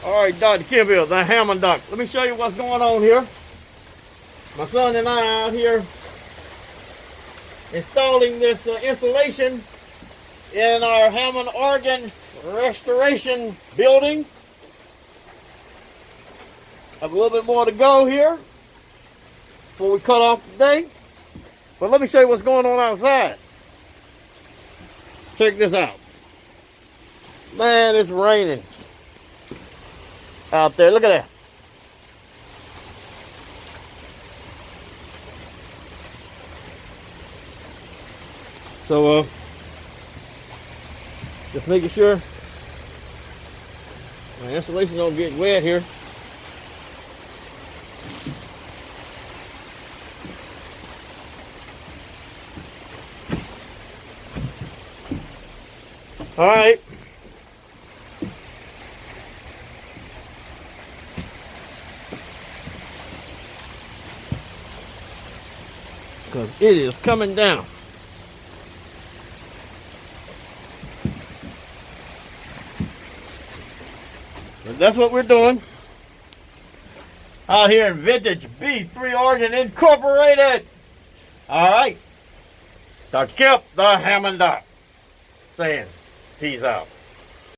All right, Dr. Kimball, the Hammond Doc. Let me show you what's going on here. My son and I out here installing this installation in our Hammond Organ Restoration building. Have a little bit more to go here before we cut off today. But let me show you what's going on outside. Check this out. Man, it's raining out there. Look at that. So, just making sure my installation don't get wet here. All right. Because it is coming down. But that's what we're doing out here in Vintage B3 Organ Incorporated. All right. Dr. Kemp, the Hammond Doc, saying peace out.